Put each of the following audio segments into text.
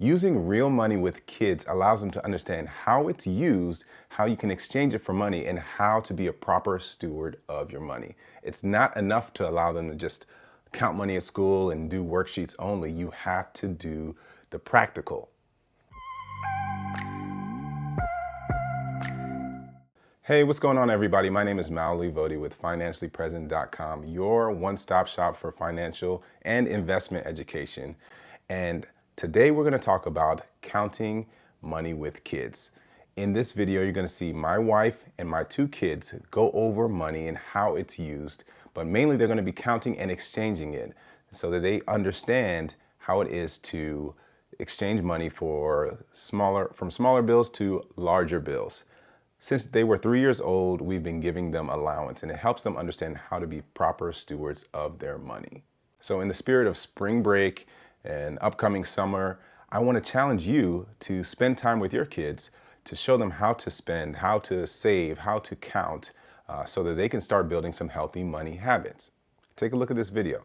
Using real money with kids allows them to understand how it's used, how you can exchange it for money, and how to be a proper steward of your money. It's not enough to allow them to just count money at school and do worksheets only. You have to do the practical. Hey, what's going on, everybody? My name is Maoli Vodi with financiallypresent.com, your one-stop shop for financial and investment education. And today we're going to talk about counting money with kids. In this video, you're going to see my wife and my two kids go over money and how it's used, but mainly they're going to be counting and exchanging it so that they understand how it is to exchange money from smaller bills to larger bills. Since they were 3 years old, we've been giving them allowance, and it helps them understand how to be proper stewards of their money. So in the spirit of spring break and upcoming summer, I want to challenge you to spend time with your kids to show them how to spend, how to save, how to count, so that they can start building some healthy money habits. Take a look at this video.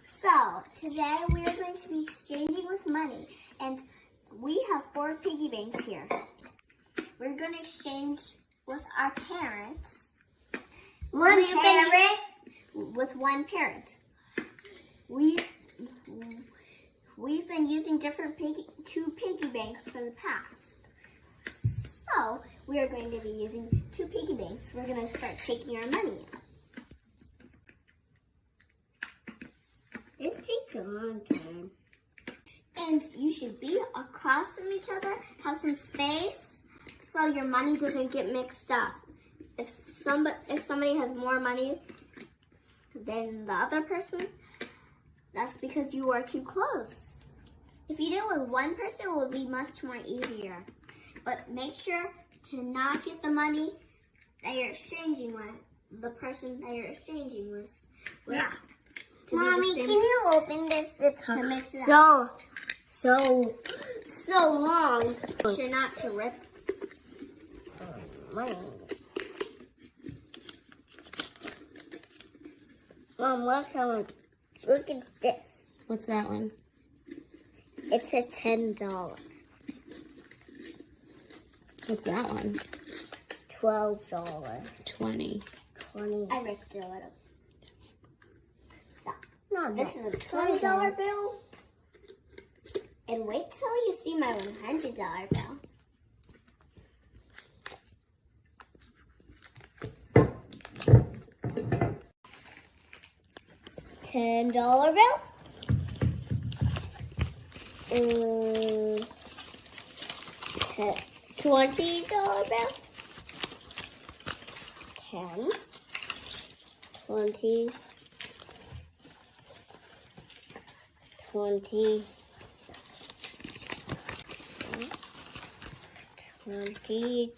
So, today we are going to be exchanging with money, and we have 4 piggy banks here. We're going to exchange with our parents. With one parent. We've been using two piggy banks for the past. So, we are going to be using 2 piggy banks. We're going to start taking our money out. It takes a long time. And you should be across from each other, have some space, so your money doesn't get mixed up. If somebody has more money than the other person, that's because you are too close. If you do it with one person, it will be much more easier. But make sure to not get the money that you're exchanging with, the person that you're exchanging with. Yeah. Mommy, can you open this to mix it up? So long. Make sure not to rip money. Mom, look at this. What's that one? It says $10. What's that one? $12. 20. I ripped it up. So, no, this is a $20 bill. And wait till you see my $100 bill. $10 bill. $20 bill. 10, 20, 20, 20,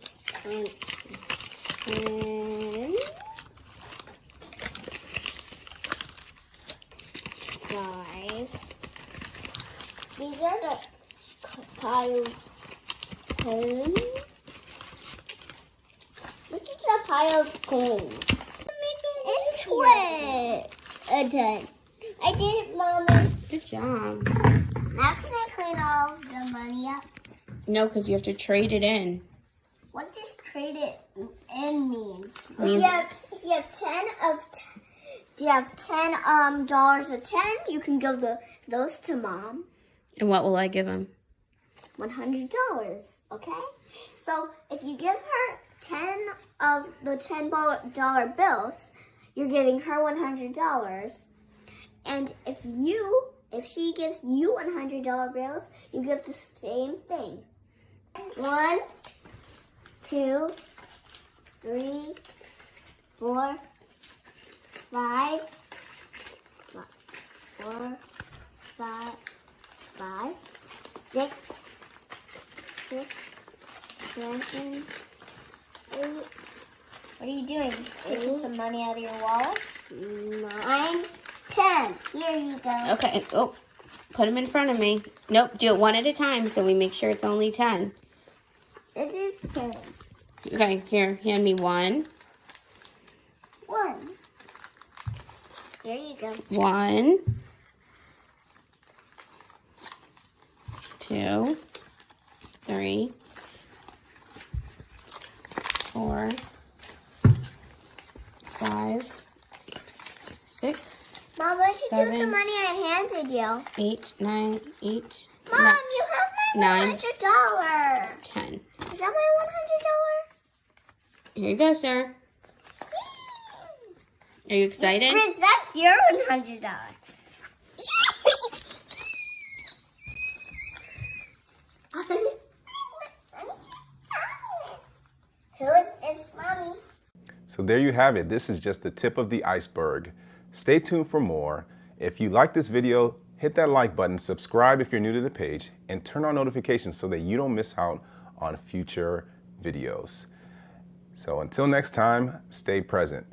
10, 5. These are the pile 10. This is the pile of coins. And 10. I did it, Mommy. Good job. Now can I clean all the money up? No, because you have to trade it in. What does trade it in mean? Means If you have 10 dollars of 10, you can give those to Mom. And what will I give him? $100, okay? So if you give her 10 of the $10 bills, you're giving her $100. And if she gives you $100 bills, you give the same thing. 1, 2, 3, 4, 5, 4, 5, 5, 6, 7, 8. What are you doing? Taking some money out of your wallet? 9, 10. Here you go. Okay. Oh, put them in front of me. Nope. Do it one at a time so we make sure it's only 10. It is 10. Okay. Here. Hand me 1. 1. Here you go. 1. 2, 3, 4, 5, 6, Mom, what did you do with the 7, money I handed you? 8, 9, 8, Mom, you have my 9, $100. 10. Is that my Here you go, sir. Are you excited? Chris, that's your $100. Who is it's Mommy? So there you have it. This is just the tip of the iceberg. Stay tuned for more. If you like this video, hit that like button, subscribe if you're new to the page, and turn on notifications so that you don't miss out on future videos. So until next time, stay present.